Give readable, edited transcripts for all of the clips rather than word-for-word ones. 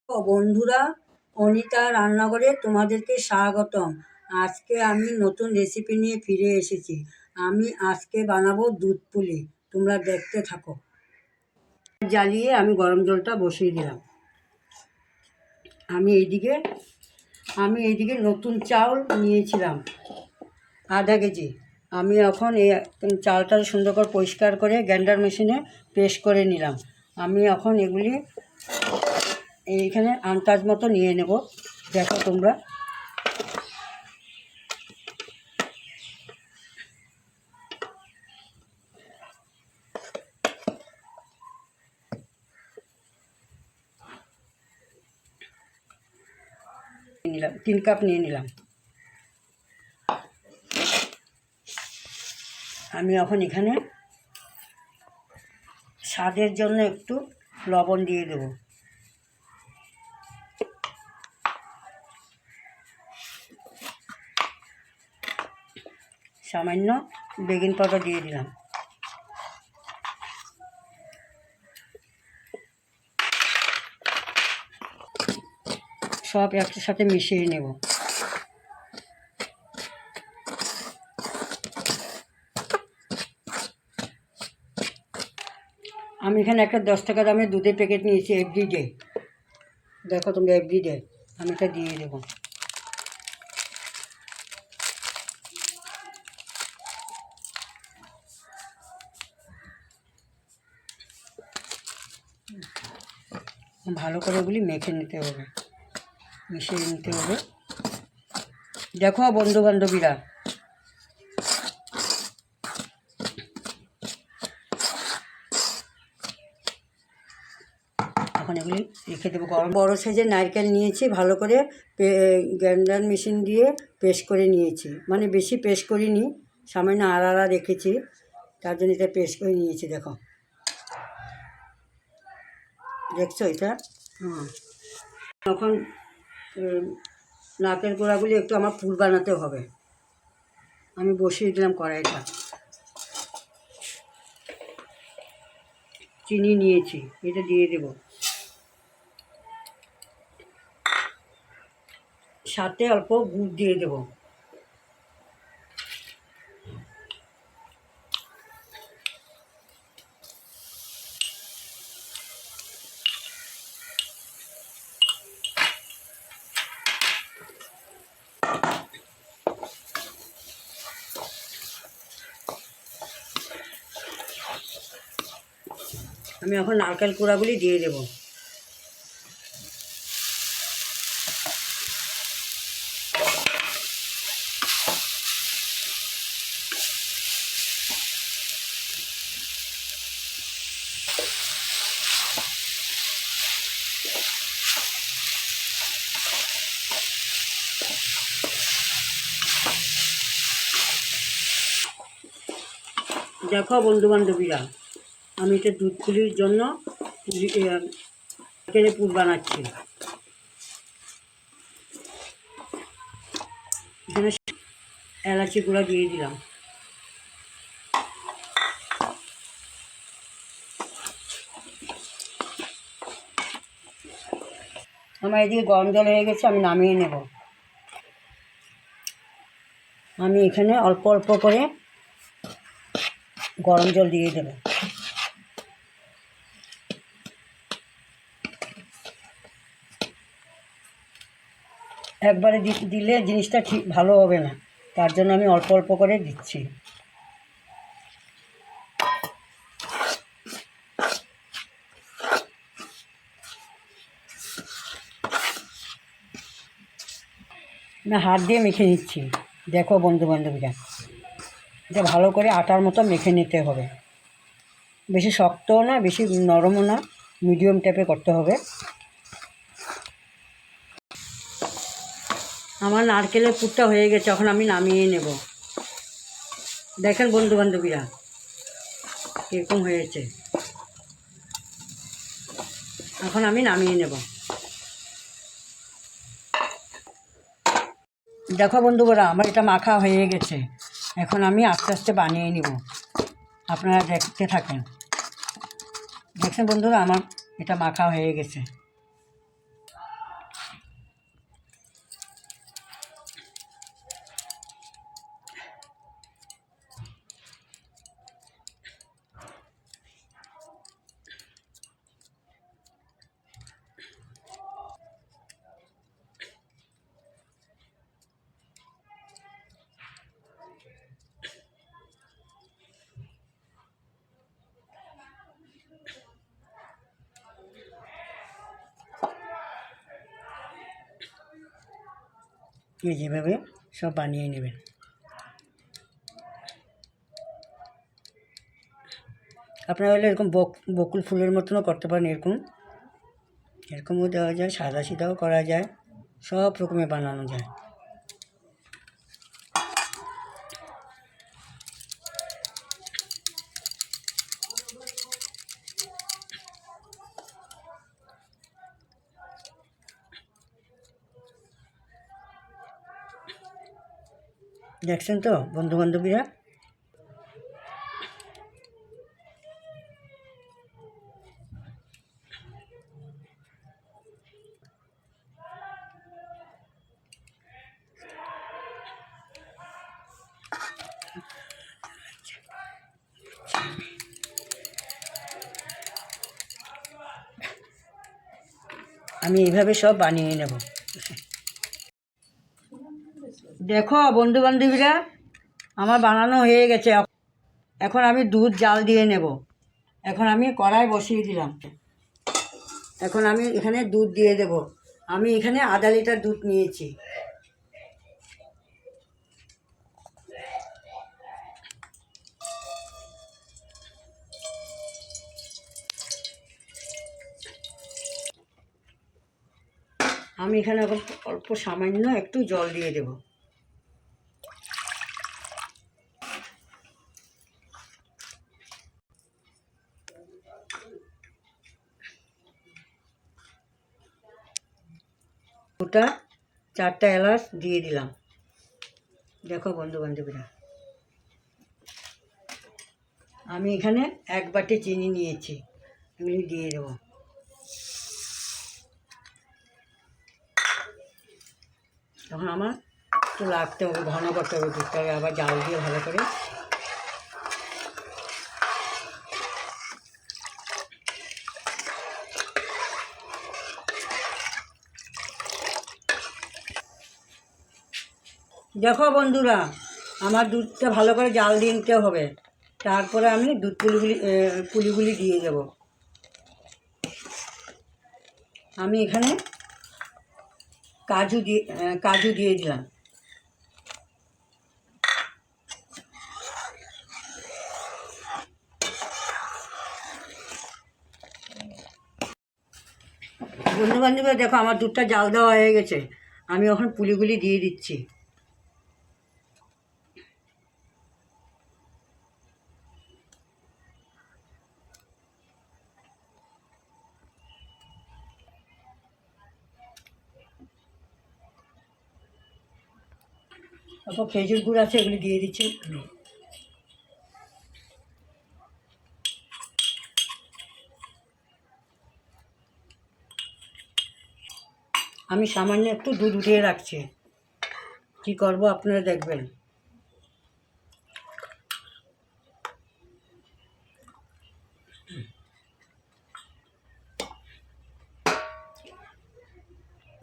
ও বন্ধুরা, অনিতা রান্নাঘরে তোমাদেরকে স্বাগতম। আজকে আমি নতুন রেসিপি নিয়ে ফিরে এসেছি। আমি আজকে বানাবো দুধ পুলি। তোমরা দেখতে থাকো। জ্বালিয়ে আমি গরম জলটা বসিয়ে দিলাম। আমি এইদিকে নতুন চাউল নিয়েছিলাম আধা কেজি। আমি এখন এই চালটা সুন্দর করে পরিষ্কার করে গ্রাইন্ডার মেশিনে পেস্ট করে নিলাম। আমি এখন এগুলি এইখানে আন্দাজ মতো নিয়ে নেব। দেখো তোমরা, নিলাম 3 কাপ নিয়ে নিলাম। আমি এখন এখানে স্বাদের জন্য একটু লবণ দিয়ে দেব। সামান্য বেকিং পাউডার দিয়ে দিলাম। সব একসাথে মিশিয়ে নেব। আমি এখানে একটা 10 টাকা দামের দুধের প্যাকেট নিয়েছি এভরিডে। দেখো তোমরা, এভরিডে আমি এটা দিয়ে দেবো। ভালো করে ওগুলি মেখে নিতে হবে, মিশিয়ে নিতে হবে। দেখো বন্ধু বান্ধবীরা, এখন এগুলি রেখে দেবো গরম। বড়ো সাইজের নারকেল নিয়েছি, ভালো করে গ্রাইন্ডার মেশিন দিয়ে পেস্ট করে নিয়েছি। মানে বেশি পেস্ট করিনি, সামান্য আড়া রেখেছি, তার জন্য এটা পেস্ট করে নিয়েছি। দেখো, দেখছো এটা? তখন নারকেল গোড়াগুলি একটু আমার পুর বানাতে হবে। আমি বসিয়ে দিলাম কড়াইটা। চিনি নিয়েছি, এটা দিয়ে দেব। সাথে অল্প গুড় দিয়ে দেব। আমি এখন নারকেল কোড়াগুলি দিয়ে দেব। দেখো বন্ধু বান্ধবীরা, আমি এটা দুধ পুলির জন্য নারকেলের পুর বানাচ্ছি। এখানে এলাচি গুঁড়া দিয়ে দিলাম। আমার এদিকে গরম জল হয়ে গেছে, আমি নামিয়ে নেব। আমি এখানে অল্প অল্প করে গরম জল দিয়ে দেব। একবারে দিলে জিনিসটা ঠিক ভালো হবে না, তার জন্য আমি অল্প অল্প করে দিচ্ছি। না, হাত দিয়ে মেখে নিচ্ছি। দেখো বন্ধু বান্ধবীরা, এটা ভালো করে আটার মতো মেখে নিতে হবে। বেশি শক্তও না, বেশি নরমও না, মিডিয়াম টাইপে করতে হবে। আমার নারকেলের পুরটা হয়ে গেছে, এখন আমি নামিয়ে নেব। দেখেন বন্ধু বান্ধবীরা, কীরকম হয়েছে। এখন আমি নামিয়ে নেব। দেখো বন্ধুরা, আমার এটা মাখা হয়ে গেছে। এখন আমি আস্তে আস্তে বানিয়ে নিব। আপনারা দেখতে থাকেন। দেখছেন বন্ধুরা, আমার এটা মাখা হয়ে গেছে। এই যেভাবে সব বানিয়ে নেবেন। আপনারা হলে এরকম বকুল ফুলের মতনও করতে পারেন, এরকমও দেওয়া যায়, সাদা সিধাও করা যায়, সব রকমের বানানো যায়। দেখছেন তো বন্ধুবান্ধবীরা? আমি এইভাবে সব বানিয়ে নেব। দেখো বন্ধুবান্ধবীরা, আমার বানানো হয়ে গেছে। এখন আমি দুধ জাল দিয়ে নেব। এখন আমি কড়াই বসিয়ে দিলাম। এখন আমি এখানে দুধ দিয়ে দেব। আমি এখানে আধা লিটার দুধ নিয়েছি। আমি এখানে অল্প সামান্য একটু জল দিয়ে দেব। ওটা 4টা এলাচ দিয়ে দিলাম। দেখো বন্ধুবান্ধবীরা, আমি এখানে 1 বাটি চিনি নিয়েছি, এগুলি দিয়ে দেবো। তখন আমার একটু লাগতে হবে, ঘন করতে হবে দুধটা, আবার জাল দিয়ে ভালো করে। দেখো বন্ধুরা, আমার দুধটা ভালো করে জাল দিয়ে নিতে হবে। তারপরে আমি দুধ পুলিগুলি দিয়ে দেব। আমি এখানে কাজু দিয়ে দিলাম। বন্ধুবান্ধবীরা দেখো, আমার দুধটা জাল দেওয়া হয়ে গেছে। আমি এখন পুলিগুলি দিয়ে দিচ্ছি। তারপর খেজুর গুড় আছে, এগুলি দিয়ে দিচ্ছি। আমি সামান্য একটু দুধ উঠিয়ে রাখছি। কি করব আপনারা দেখবেন।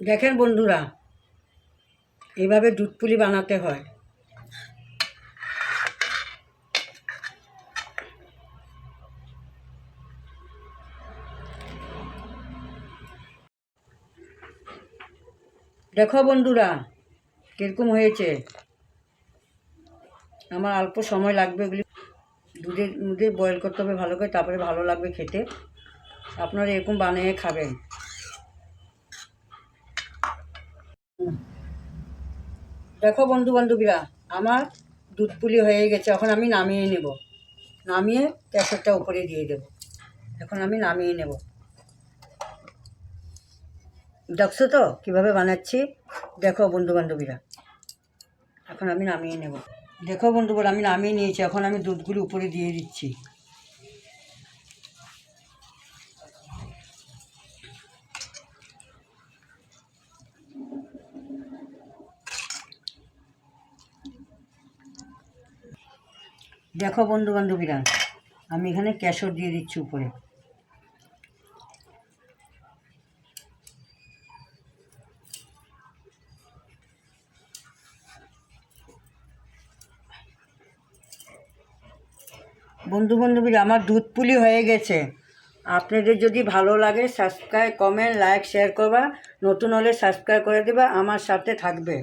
দেখেন বন্ধুরা, এইভাবে দুধ পুলি বানাতে হয়। দেখো বন্ধুরা কীরকম হয়েছে। আমার অল্প সময় লাগবে, এগুলি দুধের মধ্যে বয়েল করতে হবে ভালো করে, তারপরে ভালো লাগবে খেতে। আপনারা এরকম বানিয়ে খাবেন। দেখো বন্ধুবান্ধবীরা, আমার দুধ পুলি হয়ে গেছে। এখন আমি নামিয়ে নেব। নামিয়ে ক্যাশরটা উপরে দিয়ে দেব। এখন আমি নামিয়ে নেব। দেখছো তো কীভাবে বানাচ্ছি? দেখো বন্ধুবান্ধবীরা, এখন আমি নামিয়ে নেব। দেখো বন্ধুরা, আমি নামিয়ে নিয়েছি। এখন আমি দুধগুলি উপরে দিয়ে দিচ্ছি। দেখো বন্ধুবান্ধবীরা, আমি এখানে কেশর দিয়ে দিচ্ছি উপরে। বন্ধুবান্ধবীরা, আমার দুধ পুলি হয়ে গেছে। আপনাদের যদি ভালো লাগে সাবস্ক্রাইব, কমেন্ট, লাইক, শেয়ার করবা। নতুন হলে সাবস্ক্রাইব করে দেবা, আমার সাথে থাকবে।